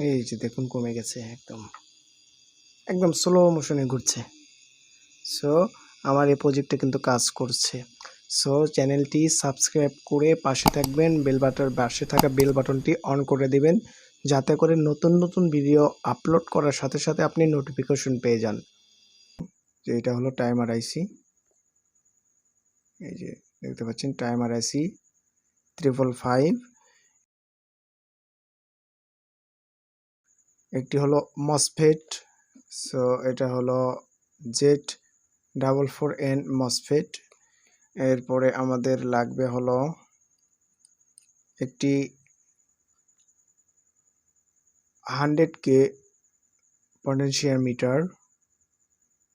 এই যে দেখুন কমে গেছে, একদম স্লো মোশনে ঘুরছে। সো আমার এই প্রজেক্টে কিন্তু কাজ করছে। সো চ্যানেলটি সাবস্ক্রাইব করে পাশে থাকবেন, পাশে থাকা বেল বাটনটি অন করে দিবেন, যাতে করে নতুন নতুন ভিডিও আপলোড করার সাথে সাথে আপনি নোটিফিকেশন পেয়ে যান। যে এটা হলো টাইমার আইসি, এই যে দেখতে পাচ্ছেন টাইমার আইসি 555। একটি হলো মসফেট, সো এটা হলো Z44n মসফেট। এরপরে আমাদের লাগবে হলো একটি 100K পটেনশিয়াল মিটার,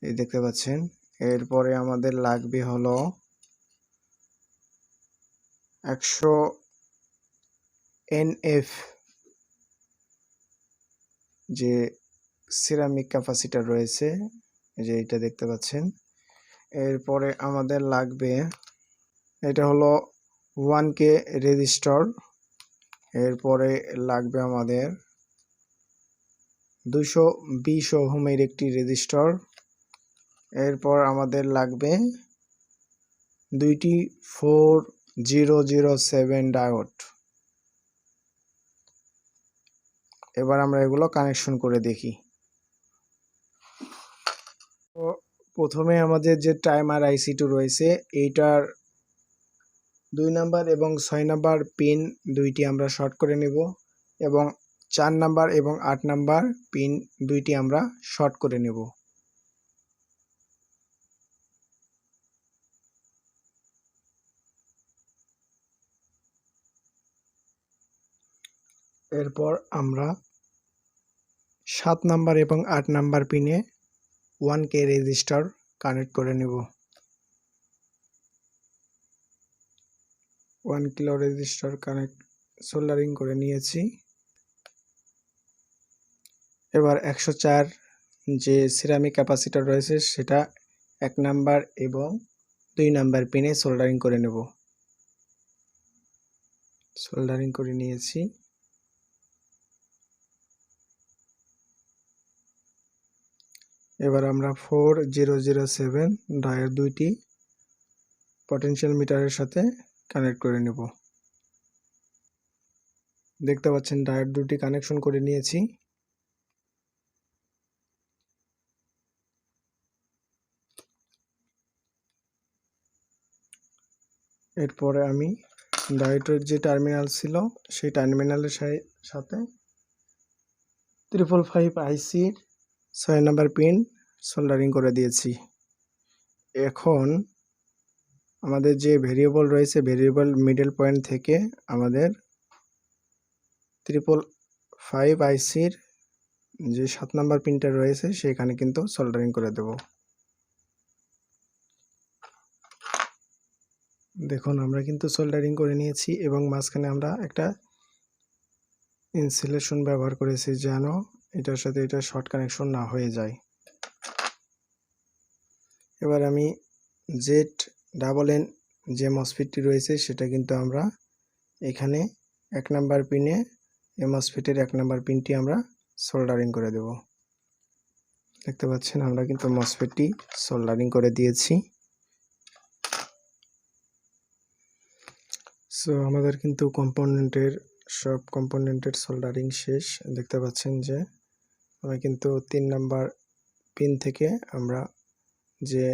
এই দেখতে পাচ্ছেন। এরপরে আমাদের লাগবে হলো 100 NF যে সিরামিক ক্যাপাসিটর রয়েছে, এই যে এটা দেখতে পাচ্ছেন। এরপরে আমাদের লাগবে, এটা হলো 1K রেজিস্টর। এরপরে লাগবে আমাদের 220 ওহমের একটি রেজিস্টর। এরপর আমাদের লাগবে দুইটি 4007 ডায়োড। এবার আমরা এগুলো কানেকশন করে দেখি। তো প্রথমে আমাদের যে টাইমার আইসি2 রয়েছে, এইটার 2 নাম্বার এবং 6 নাম্বার পিন দুইটি আমরা শর্ট করে নেব, এবং 4 নাম্বার এবং 8 নাম্বার পিন দুইটি আমরা শর্ট করে নেব। এরপর আমরা 7 নাম্বার এবং 8 নাম্বার পিনে 1K রেজিস্টার কানেক্ট করে নেব। 1 কিলো রেজিস্টার সোল্ডারিং করে নিয়েছি। এবার 104 যে সিরামিক ক্যাপাসিটর রয়েছে সেটা 1 নাম্বার এবং 2 নাম্বার পিনে সোল্ডারিং করে নেব। সোল্ডারিং করে নিয়েছি। এবার আমরা 4007 ডায়োড দুইটি পটেনশিয়াল মিটারের সাথে কানেক্ট করে নেব। দেখতে পাচ্ছেন ডায়োড দুটি কানেকশন করে নিয়েছি। এরপরে আমি ডায়োডের যে টার্মিনাল ছিল সেই টার্মিনালের সাথে 555 আইসির 6 নাম্বার পিন সোল্ডারিং করে দিয়েছি। এখন আমাদের যে ভেরিয়েবল রয়েছে, ভেরিয়েবল মিডল পয়েন্ট থেকে আমাদের 555 আইসির যে 7 নাম্বার পিনটা রয়েছে সেখানে কিন্তু সোল্ডারিং করে দেব। দেখুন আমরা কিন্তু সোল্ডারিং করে নিয়েছি এবং মাঝখানে আমরা একটা ইনসুলেশন ব্যবহার করেছি যেন এটার সাথে এটা শর্ট কানেকশন না হয়ে যায়। এবার আমি Z44n যে মসফেটটি রয়েছে সেটা কিন্তু আমরা এখানে 1 নাম্বার পিনে এই মসফেটের 1 নাম্বার পিনটি আমরা সোল্ডারিং করে দেব। দেখতে পাচ্ছেন আমরা কিন্তু মসফেটটি সোল্ডারিং করে দিয়েছি। সো আমাদের কিন্তু সব কম্পোনেন্টের সোল্ডারিং শেষ। দেখতে পাচ্ছেন যে আমরা কিন্তু 3 নাম্বার পিন থেকে আমরা যে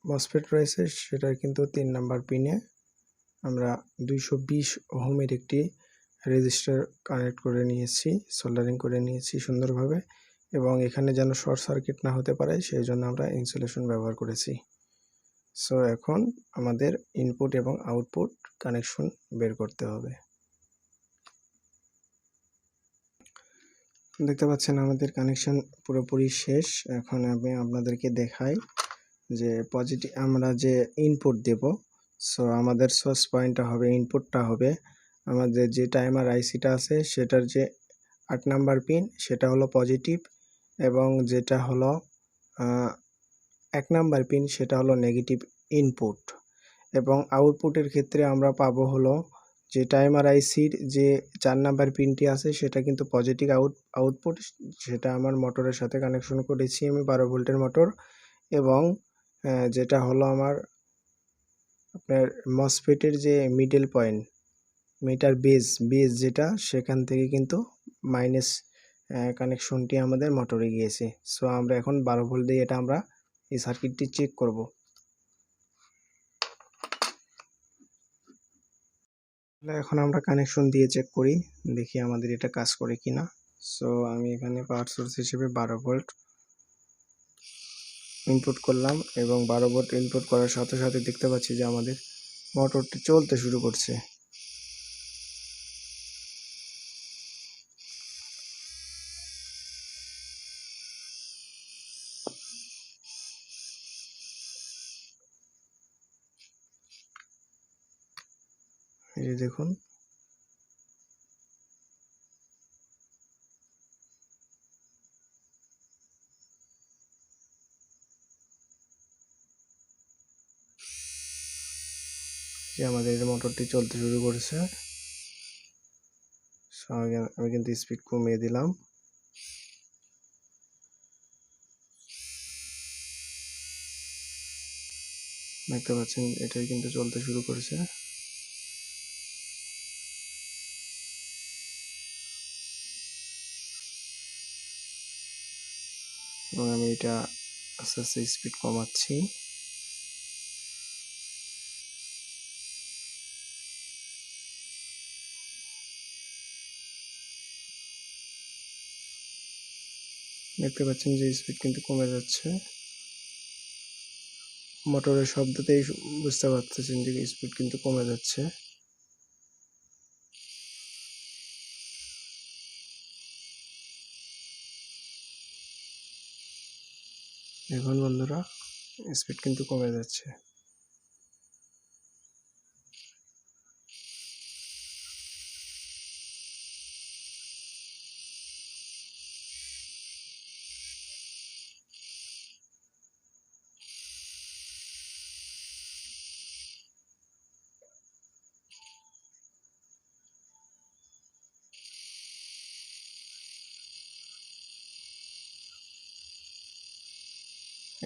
মসফেট রয়েছে সেটার কিন্তু 3 নাম্বার পিনে আমরা 220 ওহমের একটি রেজিস্টার কানেক্ট করে নিয়েছি, সোল্ডারিং করে নিয়েছি সুন্দরভাবে, এবং এখানে যেন শর্ট সার্কিট না হতে পারে সেই জন্য আমরা ইনসুলেশন ব্যবহার করেছি। সো এখন আমাদের ইনপুট এবং আউটপুট কানেকশন বের করতে হবে। দেখতে পাচ্ছেন আমাদের কানেকশন পুরোপুরি শেষ। এখন আমি আপনাদেরকে দেখাই যে আমরা যে ইনপুট দেব। সো আমাদের সোর্স পয়েন্টটা হবে, ইনপুটটা হবে আমাদের যে টাইমার আইসিটা আছে সেটার যে 8 নাম্বার পিন সেটা হলো পজিটিভ, এবং যেটা হলো 1 নাম্বার পিন সেটা হলো নেগেটিভ ইনপুট। এবং আউটপুটের ক্ষেত্রে আমরা পাবো হলো যে টাইমার আইসির যে 4 নাম্বার পিনটি আছে সেটা কিন্তু পজিটিভ আউটপুট, সেটা আমার মোটরের সাথে কানেকশন করেছি আমি 12 ভোল্টের মোটর। এবং যেটা হলো আমার আপনার মসফেটের যে মিডল পয়েন্ট, মিটার বেস যেটা, সেখান থেকে কিন্তু মাইনাস কানেকশনটি আমাদের মোটরে গিয়েছে। সো আমরা এখন 12 ভোল্ট দিয়ে এটা আমরা এই সার্কিটটি চেক করব। এখন আমরা কানেকশন দিয়ে চেক করি, দেখি আমাদের এটা কাজ করে কিনা। সো আমি এখানে পাওয়ার সোর্স হিসেবে 12 ভোল্ট ইনপুট করলাম এবং 12 ভোল্ট ইনপুট করার সাথে সাথে দেখতে পাচ্ছি যে আমাদের মোটরটি চলতে শুরু করছে। এই যে দেখুন, যে আমাদের মোটরটি চলতে শুরু করেছে। আমি কিন্তু স্পিড কমিয়ে দিলাম। দেখতে পাচ্ছেন এটাই কিন্তু চলতে শুরু করেছে। এবং আমি এটা আস্তে আস্তে স্পিড কমাচ্ছি। দেখতে পাচ্ছেন যে স্পিড কিন্তু কমে যাচ্ছে। মোটরের শব্দতেই বুঝতে পারতেছেন যে স্পিড কিন্তু কমে যাচ্ছে। দেখুন বন্ধুরা, স্পিড কিন্তু কমে যাচ্ছে।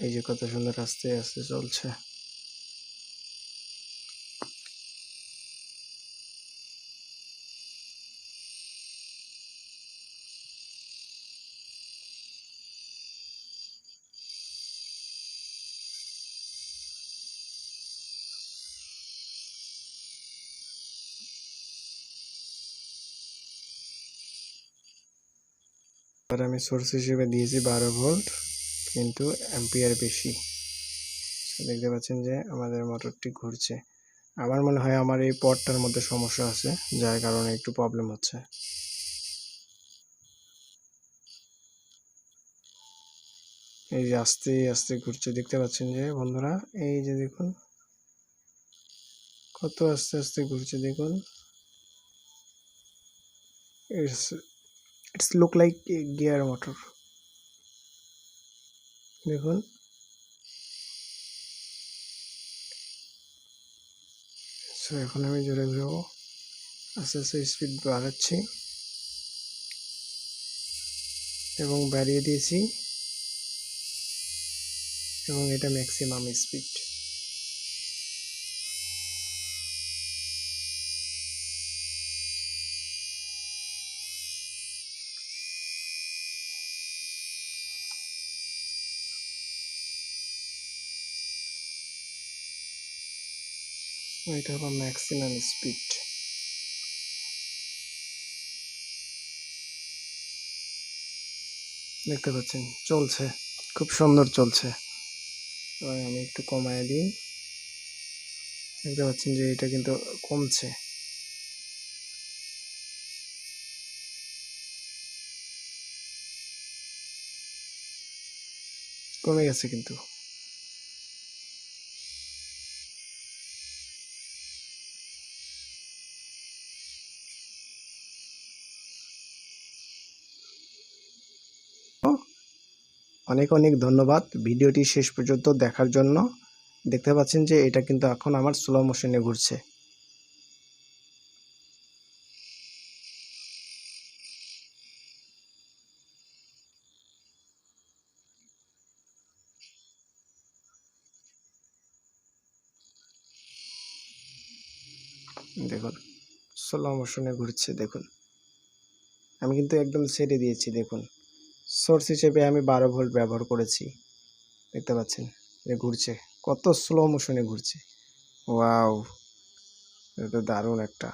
এই যে কত সুন্দর আস্তে আস্তে চলছে। আর আমি সোর্স হিসেবে দিয়েছি 12 ভোল্ট, কিন্তু অ্যাম্পিয়ার বেশি। দেখতে পাচ্ছেন যে আমাদের মোটরটি ঘুরছে। আমার মনে হয় আমার এই পটটার মধ্যে সমস্যা আছে, যার কারণে একটু প্রবলেম হচ্ছে। এই যে আস্তে আস্তে ঘুরছে, দেখতে পাচ্ছেন যে বন্ধুরা, এই যে দেখুন কত আস্তে আস্তে ঘুরছে। দেখুন, it's look like gear motor. দেখুন, সো এখন আমি জোরে ঘুরাবো, আস্তে আস্তে স্পিড বাড়াচ্ছি এবং বাড়িয়ে দিয়েছি, এবং এটা ম্যাক্সিমাম স্পিড। এটা হলো ম্যাক্সিমাম স্পিড। দেখতে পাচ্ছেন চলছে, খুব সুন্দর চলছে। এবং আমি একটু কমায় দিই, দেখতে পাচ্ছেন যে এটা কিন্তু কমছে। কমে গেছে কিন্তু। অনেক অনেক ধন্যবাদ ভিডিওটি শেষ পর্যন্ত দেখার জন্য। দেখতে পাচ্ছেন যে এটা কিন্তু এখন আমার স্লো মোশনে ঘুরছে। দেখুন স্লো মোশনে ঘুরছে। দেখুন আমি কিন্তু একদম ছেড়ে দিয়েছি। দেখুন সোর্স হিসেবে আমি 12 ভোল্ট ব্যবহার করেছি। দেখতে পাচ্ছেন যে ঘুরছে, কত স্লো মোশনে ঘুরছে। ওয়াও, এটা তো দারুণ একটা